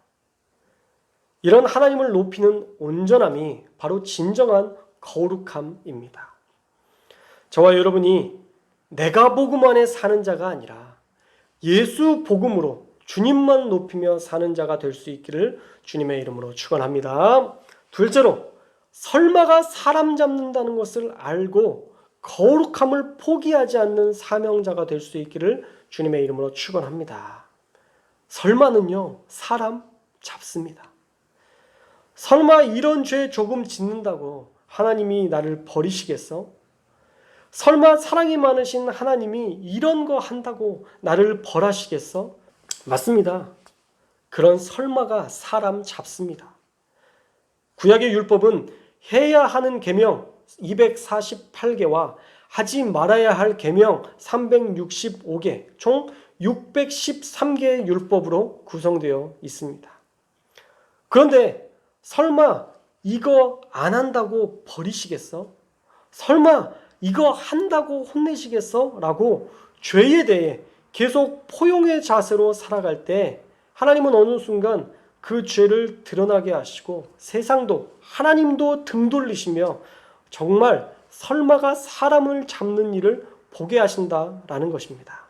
이런 하나님을 높이는 온전함이 바로 진정한 거룩함입니다. 저와 여러분이 내가 복음 안에 사는 자가 아니라 예수 복음으로 주님만 높이며 사는 자가 될 수 있기를 주님의 이름으로 축원합니다. 둘째로, 설마가 사람 잡는다는 것을 알고 거룩함을 포기하지 않는 사명자가 될 수 있기를 주님의 이름으로 축원합니다. 설마는요, 사람 잡습니다. 설마 이런 죄 조금 짓는다고 하나님이 나를 버리시겠어? 설마 사랑이 많으신 하나님이 이런 거 한다고 나를 벌하시겠어? 맞습니다. 그런 설마가 사람 잡습니다. 구약의 율법은 해야 하는 계명 248개와 하지 말아야 할 계명 365개, 총 613개의 율법으로 구성되어 있습니다. 그런데 설마 이거 안 한다고 버리시겠어? 설마 이거 한다고 혼내시겠어? 라고 죄에 대해 계속 포용의 자세로 살아갈 때 하나님은 어느 순간 그 죄를 드러나게 하시고 세상도 하나님도 등 돌리시며 정말 설마가 사람을 잡는 일을 보게 하신다라는 것입니다.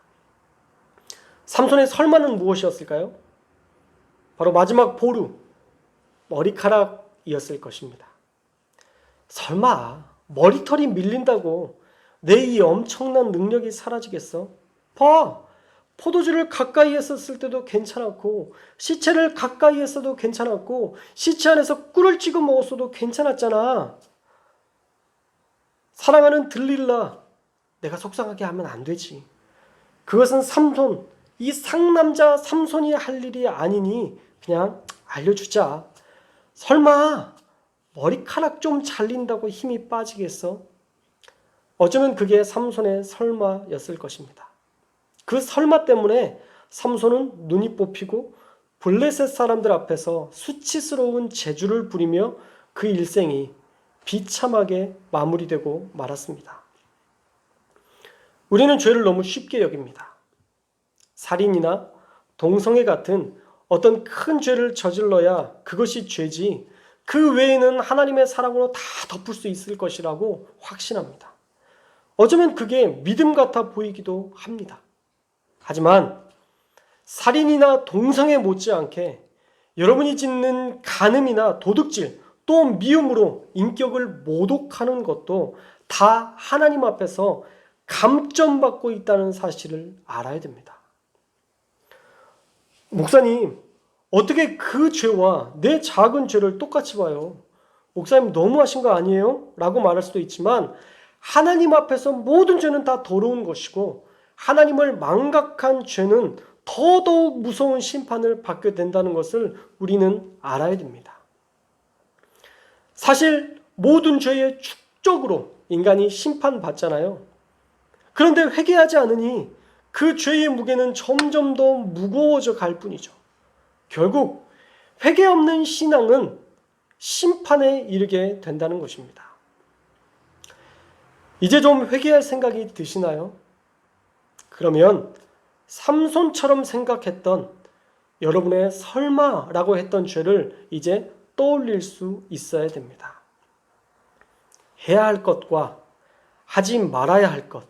삼손의 설마는 무엇이었을까요? 바로 마지막 보루, 머리카락이었을 것입니다. 설마 머리털이 밀린다고 내 이 엄청난 능력이 사라지겠어? 봐! 포도주를 가까이 했었을 때도 괜찮았고 시체를 가까이 했어도 괜찮았고 시체 안에서 꿀을 찍어 먹었어도 괜찮았잖아. 사랑하는 들릴라, 내가 속상하게 하면 안 되지. 그것은 삼손, 이 상남자 삼손이 할 일이 아니니 그냥 알려주자. 설마 머리카락 좀 잘린다고 힘이 빠지겠어? 어쩌면 그게 삼손의 설마였을 것입니다. 그 설마 때문에 삼손은 눈이 뽑히고 블레셋 사람들 앞에서 수치스러운 재주를 부리며 그 일생이 비참하게 마무리되고 말았습니다. 우리는 죄를 너무 쉽게 여깁니다. 살인이나 동성애 같은 어떤 큰 죄를 저질러야 그것이 죄지 그 외에는 하나님의 사랑으로 다 덮을 수 있을 것이라고 확신합니다. 어쩌면 그게 믿음 같아 보이기도 합니다. 하지만 살인이나 동성애 못지않게 여러분이 짓는 간음이나 도둑질 또 미움으로 인격을 모독하는 것도 다 하나님 앞에서 감점받고 있다는 사실을 알아야 됩니다. 목사님, 어떻게 그 죄와 내 작은 죄를 똑같이 봐요? 목사님 너무하신 거 아니에요? 라고 말할 수도 있지만 하나님 앞에서 모든 죄는 다 더러운 것이고 하나님을 망각한 죄는 더더욱 무서운 심판을 받게 된다는 것을 우리는 알아야 됩니다. 사실 모든 죄의 축적으로 인간이 심판받잖아요. 그런데 회개하지 않으니 그 죄의 무게는 점점 더 무거워져 갈 뿐이죠. 결국 회개 없는 신앙은 심판에 이르게 된다는 것입니다. 이제 좀 회개할 생각이 드시나요? 그러면 삼손처럼 생각했던 여러분의 설마라고 했던 죄를 이제 떠올릴 수 있어야 됩니다. 해야 할 것과 하지 말아야 할 것.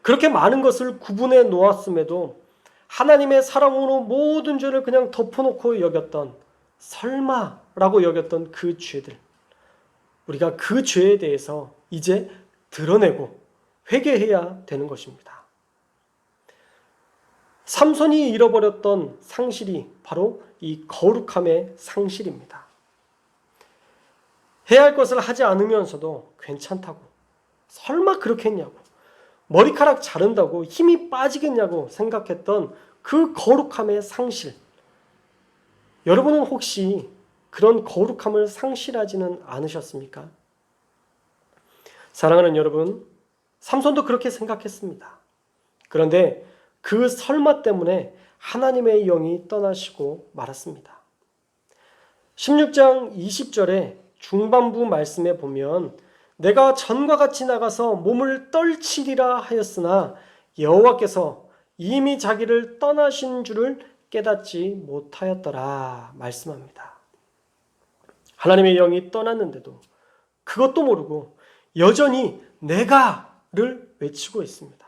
그렇게 많은 것을 구분해 놓았음에도 하나님의 사랑으로 모든 죄를 그냥 덮어놓고 여겼던 설마라고 여겼던 그 죄들. 우리가 그 죄에 대해서 이제 드러내고 회개해야 되는 것입니다. 삼손이 잃어버렸던 상실이 바로 이 거룩함의 상실입니다. 해야 할 것을 하지 않으면서도 괜찮다고, 설마 그렇게 했냐고, 머리카락 자른다고 힘이 빠지겠냐고 생각했던 그 거룩함의 상실. 여러분은 혹시 그런 거룩함을 상실하지는 않으셨습니까? 사랑하는 여러분, 삼손도 그렇게 생각했습니다. 그런데 그 설마 때문에 하나님의 영이 떠나시고 말았습니다. 16장 20절에 중반부 말씀에 보면 내가 전과 같이 나가서 몸을 떨치리라 하였으나 여호와께서 이미 자기를 떠나신 줄을 깨닫지 못하였더라 말씀합니다. 하나님의 영이 떠났는데도 그것도 모르고 여전히 내가를 외치고 있습니다.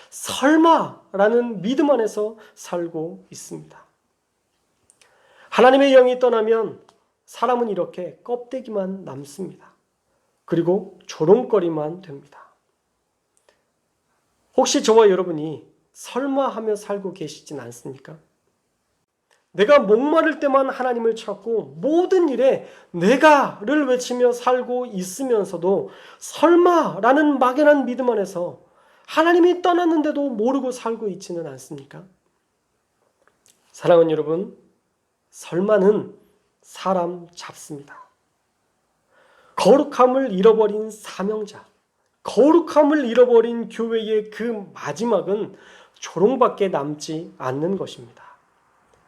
설마라는 믿음 안에서 살고 있습니다. 하나님의 영이 떠나면 사람은 이렇게 껍데기만 남습니다. 그리고 조롱거리만 됩니다. 혹시 저와 여러분이 설마하며 살고 계시진 않습니까? 내가 목마를 때만 하나님을 찾고 모든 일에 내가를 외치며 살고 있으면서도 설마라는 막연한 믿음 안에서 하나님이 떠났는데도 모르고 살고 있지는 않습니까? 사랑하는 여러분, 설마는 사람 잡습니다. 거룩함을 잃어버린 사명자, 거룩함을 잃어버린 교회의 그 마지막은 조롱밖에 남지 않는 것입니다.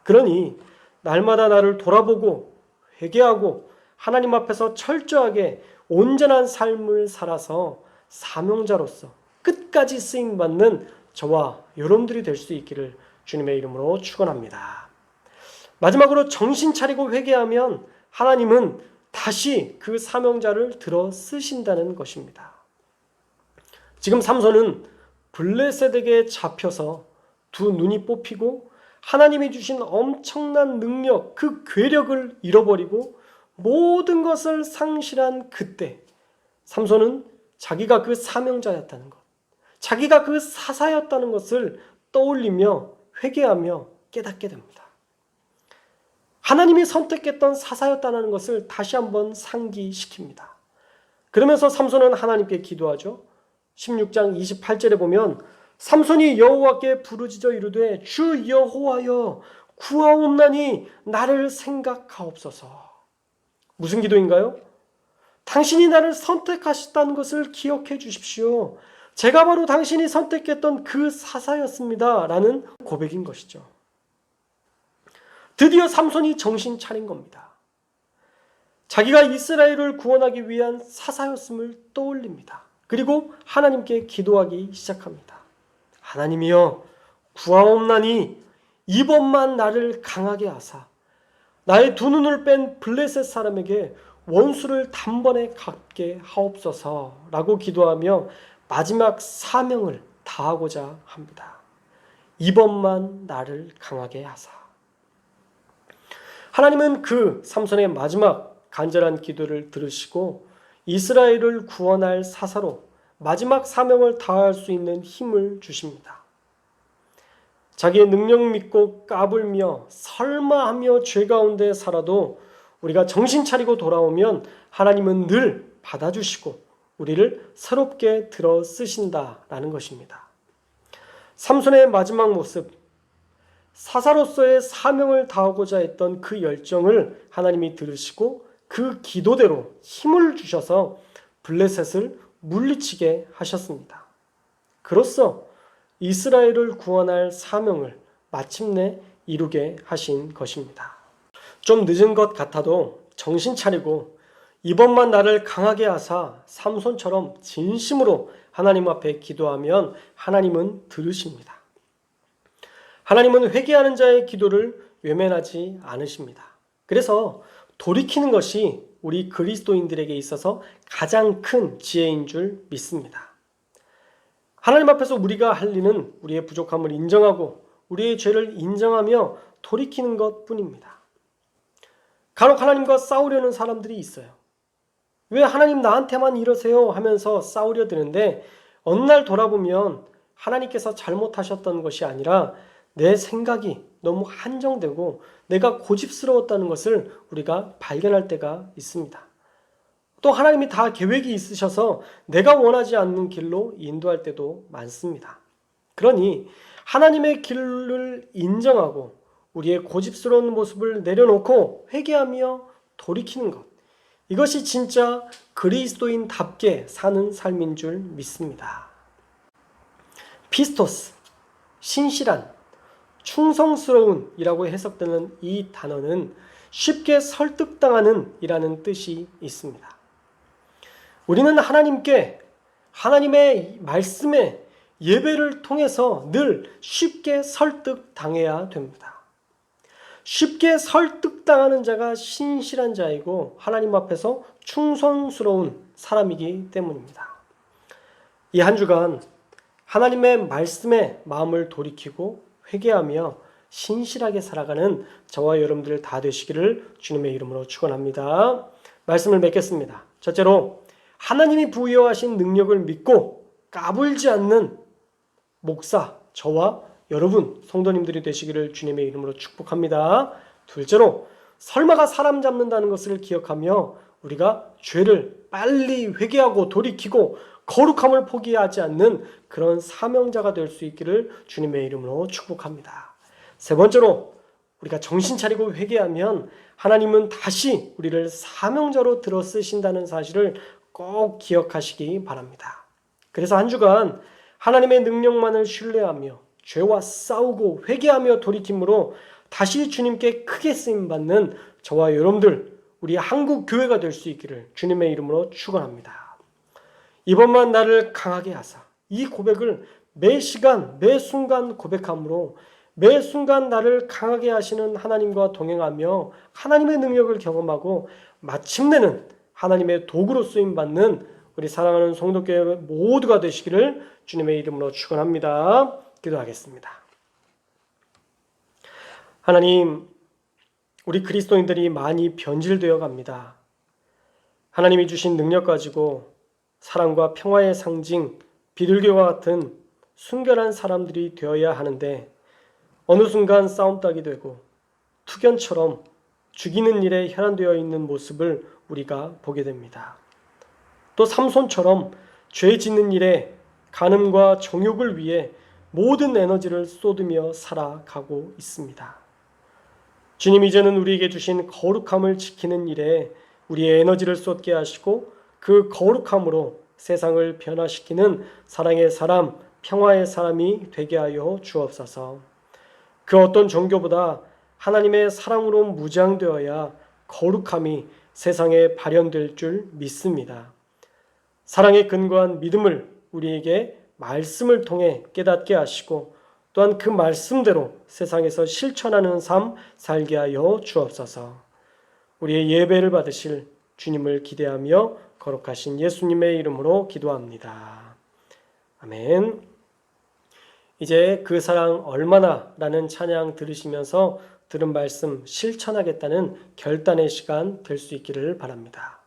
그러니 날마다 나를 돌아보고 회개하고 하나님 앞에서 철저하게 온전한 삶을 살아서 사명자로서 끝까지 쓰임받는 저와 여러분들이 될 수 있기를 주님의 이름으로 축원합니다. 마지막으로 정신 차리고 회개하면 하나님은 다시 그 사명자를 들어 쓰신다는 것입니다. 지금 삼손은 블레셋에게 잡혀서 두 눈이 뽑히고 하나님이 주신 엄청난 능력, 그 괴력을 잃어버리고 모든 것을 상실한 그때 삼손은 자기가 그 사명자였다는 것, 자기가 그 사사였다는 것을 떠올리며 회개하며 깨닫게 됩니다. 하나님이 선택했던 사사였다는 것을 다시 한번 상기시킵니다. 그러면서 삼손은 하나님께 기도하죠. 16장 28절에 보면 삼손이 여호와께 부르짖어 이르되 주 여호와여 구하옵나니 나를 생각하옵소서. 무슨 기도인가요? 당신이 나를 선택하셨다는 것을 기억해 주십시오. 제가 바로 당신이 선택했던 그 사사였습니다. 라는 고백인 것이죠. 드디어 삼손이 정신 차린 겁니다. 자기가 이스라엘을 구원하기 위한 사사였음을 떠올립니다. 그리고 하나님께 기도하기 시작합니다. 하나님이여 구하옵나니 이번만 나를 강하게 하사 나의 두 눈을 뺀 블레셋 사람에게 원수를 단번에 갚게 하옵소서라고 기도하며 마지막 사명을 다하고자 합니다. 이번만 나를 강하게 하사. 하나님은 그 삼손의 마지막 간절한 기도를 들으시고 이스라엘을 구원할 사사로 마지막 사명을 다할 수 있는 힘을 주십니다. 자기의 능력 믿고 까불며 설마하며 죄 가운데 살아도 우리가 정신 차리고 돌아오면 하나님은 늘 받아주시고 우리를 새롭게 들어 쓰신다라는 것입니다. 삼손의 마지막 모습, 사사로서의 사명을 다하고자 했던 그 열정을 하나님이 들으시고 그 기도대로 힘을 주셔서 블레셋을 물리치게 하셨습니다. 그로써 이스라엘을 구원할 사명을 마침내 이루게 하신 것입니다. 좀 늦은 것 같아도 정신 차리고 이번만 나를 강하게 하사 삼손처럼 진심으로 하나님 앞에 기도하면 하나님은 들으십니다. 하나님은 회개하는 자의 기도를 외면하지 않으십니다. 그래서 돌이키는 것이 우리 그리스도인들에게 있어서 가장 큰 지혜인 줄 믿습니다. 하나님 앞에서 우리가 할 일은 우리의 부족함을 인정하고 우리의 죄를 인정하며 돌이키는 것뿐입니다. 간혹 하나님과 싸우려는 사람들이 있어요. 왜 하나님 나한테만 이러세요 하면서 싸우려 드는데 어느 날 돌아보면 하나님께서 잘못하셨던 것이 아니라 내 생각이 너무 한정되고 내가 고집스러웠다는 것을 우리가 발견할 때가 있습니다. 또 하나님이 다 계획이 있으셔서 내가 원하지 않는 길로 인도할 때도 많습니다. 그러니 하나님의 길을 인정하고 우리의 고집스러운 모습을 내려놓고 회개하며 돌이키는 것, 이것이 진짜 그리스도인답게 사는 삶인 줄 믿습니다. 피스토스, 신실한, 충성스러운 이라고 해석되는 이 단어는 쉽게 설득당하는 이라는 뜻이 있습니다. 우리는 하나님께 하나님의 말씀에 예배를 통해서 늘 쉽게 설득당해야 됩니다. 쉽게 설득당하는 자가 신실한 자이고 하나님 앞에서 충성스러운 사람이기 때문입니다. 이 한 주간 하나님의 말씀에 마음을 돌이키고 회개하며 신실하게 살아가는 저와 여러분들 다 되시기를 주님의 이름으로 축원합니다. 말씀을 맺겠습니다. 첫째로 하나님이 부여하신 능력을 믿고 까불지 않는 목사, 저와 여러분 성도님들이 되시기를 주님의 이름으로 축복합니다. 둘째로 설마가 사람 잡는다는 것을 기억하며 우리가 죄를 빨리 회개하고 돌이키고 거룩함을 포기하지 않는 그런 사명자가 될 수 있기를 주님의 이름으로 축복합니다. 세 번째로 우리가 정신 차리고 회개하면 하나님은 다시 우리를 사명자로 들어 쓰신다는 사실을 꼭 기억하시기 바랍니다. 그래서 한 주간 하나님의 능력만을 신뢰하며 죄와 싸우고 회개하며 돌이킴으로 다시 주님께 크게 쓰임받는 저와 여러분들, 우리 한국 교회가 될 수 있기를 주님의 이름으로 축원합니다. 이번만 나를 강하게 하사, 이 고백을 매 시간 매 순간 고백함으로 매 순간 나를 강하게 하시는 하나님과 동행하며 하나님의 능력을 경험하고 마침내는 하나님의 도구로 쓰임받는 우리 사랑하는 성도교회 모두가 되시기를 주님의 이름으로 축원합니다. 기도하겠습니다. 하나님, 우리 그리스도인들이 많이 변질되어 갑니다. 하나님이 주신 능력 가지고 사랑과 평화의 상징 비둘기와 같은 순결한 사람들이 되어야 하는데 어느 순간 싸움닭이 되고 투견처럼 죽이는 일에 혈안되어 있는 모습을 우리가 보게 됩니다. 또 삼손처럼 죄 짓는 일에 간음과 정욕을 위해 모든 에너지를 쏟으며 살아가고 있습니다. 주님, 이제는 우리에게 주신 거룩함을 지키는 일에 우리의 에너지를 쏟게 하시고 그 거룩함으로 세상을 변화시키는 사랑의 사람, 평화의 사람이 되게 하여 주옵소서. 그 어떤 종교보다 하나님의 사랑으로 무장되어야 거룩함이 세상에 발현될 줄 믿습니다. 사랑에 근거한 믿음을 우리에게 말씀을 통해 깨닫게 하시고 또한 그 말씀대로 세상에서 실천하는 삶 살게 하여 주옵소서. 우리의 예배를 받으실 주님을 기대하며 거룩하신 예수님의 이름으로 기도합니다. 아멘. 이제 그 사랑 얼마나 라는 찬양 들으시면서 들은 말씀 실천하겠다는 결단의 시간 될 수 있기를 바랍니다.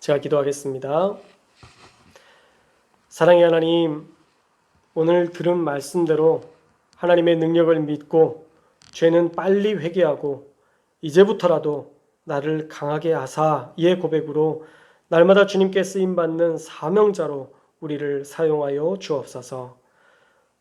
제가 기도하겠습니다. 사랑의 하나님, 오늘 들은 말씀대로 하나님의 능력을 믿고 죄는 빨리 회개하고 이제부터라도 나를 강하게 하사 이의 고백으로 날마다 주님께 쓰임받는 사명자로 우리를 사용하여 주옵소서.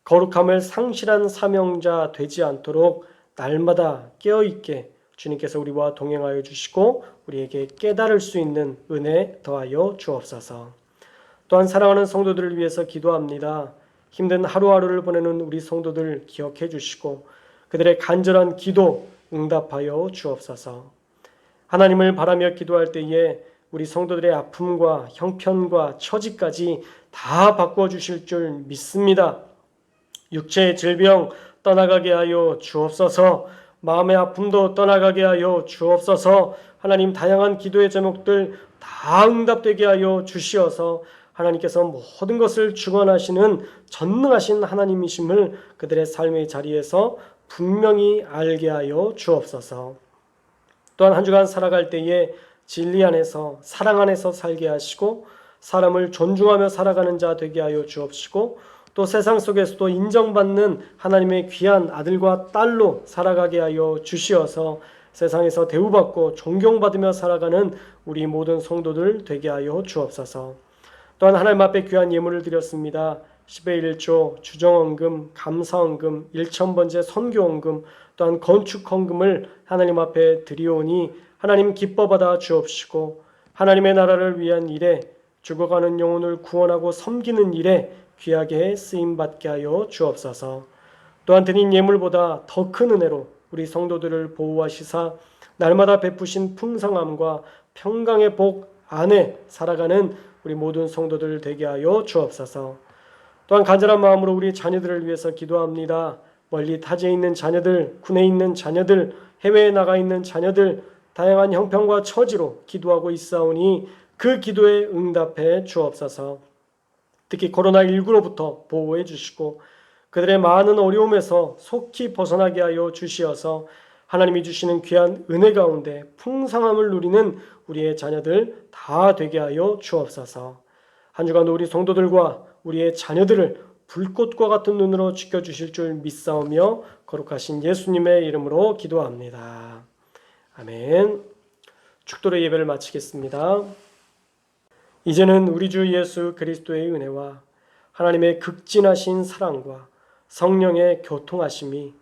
거룩함을 상실한 사명자 되지 않도록 날마다 깨어있게 주님께서 우리와 동행하여 주시고 우리에게 깨달을 수 있는 은혜 더하여 주옵소서. 또한 사랑하는 성도들을 위해서 기도합니다. 힘든 하루하루를 보내는 우리 성도들 기억해 주시고 그들의 간절한 기도 응답하여 주옵소서. 하나님을 바라며 기도할 때에 우리 성도들의 아픔과 형편과 처지까지 다 바꾸어 주실 줄 믿습니다. 육체의 질병 떠나가게 하여 주옵소서. 마음의 아픔도 떠나가게 하여 주옵소서. 하나님, 다양한 기도의 제목들 다 응답되게 하여 주시어서 하나님께서 모든 것을 주관하시는 전능하신 하나님이심을 그들의 삶의 자리에서 분명히 알게 하여 주옵소서. 또한 한 주간 살아갈 때에 진리 안에서 사랑 안에서 살게 하시고 사람을 존중하며 살아가는 자 되게 하여 주옵시고 또 세상 속에서도 인정받는 하나님의 귀한 아들과 딸로 살아가게 하여 주시어서 세상에서 대우받고 존경받으며 살아가는 우리 모든 성도들 되게 하여 주옵소서. 또한 하나님 앞에 귀한 예물을 드렸습니다. 10의 1조, 주정헌금, 감사헌금, 1,000번째 선교헌금, 또한 건축헌금을 하나님 앞에 드리오니 하나님 기뻐받아 주옵시고 하나님의 나라를 위한 일에 죽어가는 영혼을 구원하고 섬기는 일에 귀하게 쓰임받게 하여 주옵소서. 또한 드린 예물보다 더 큰 은혜로 우리 성도들을 보호하시사 날마다 베푸신 풍성함과 평강의 복 안에 살아가는 우리 모든 성도들 되게 하여 주옵소서. 또한 간절한 마음으로 우리 자녀들을 위해서 기도합니다. 멀리 타지에 있는 자녀들, 군에 있는 자녀들, 해외에 나가 있는 자녀들, 다양한 형편과 처지로 기도하고 있사오니 그 기도에 응답해 주옵소서. 특히 코로나19로부터 보호해 주시고 그들의 많은 어려움에서 속히 벗어나게 하여 주시어서 하나님이 주시는 귀한 은혜 가운데 풍성함을 누리는 우리의 자녀들 다 되게 하여 주옵소서. 한 주간도 우리 성도들과 우리의 자녀들을 불꽃과 같은 눈으로 지켜주실 줄 믿사오며 거룩하신 예수님의 이름으로 기도합니다. 아멘. 축도의 예배를 마치겠습니다. 이제는 우리 주 예수 그리스도의 은혜와 하나님의 극진하신 사랑과 성령의 교통하심이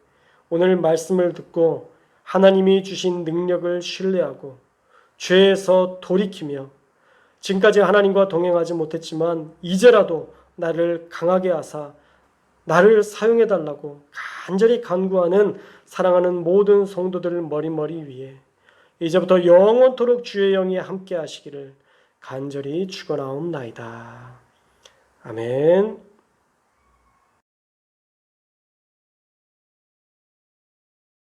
오늘 말씀을 듣고 하나님이 주신 능력을 신뢰하고 죄에서 돌이키며 지금까지 하나님과 동행하지 못했지만 이제라도 나를 강하게 하사 나를 사용해달라고 간절히 간구하는 사랑하는 모든 성도들 머리머리 위에 이제부터 영원토록 주의 영이 함께 하시기를 간절히 축원하옵나이다. 아멘.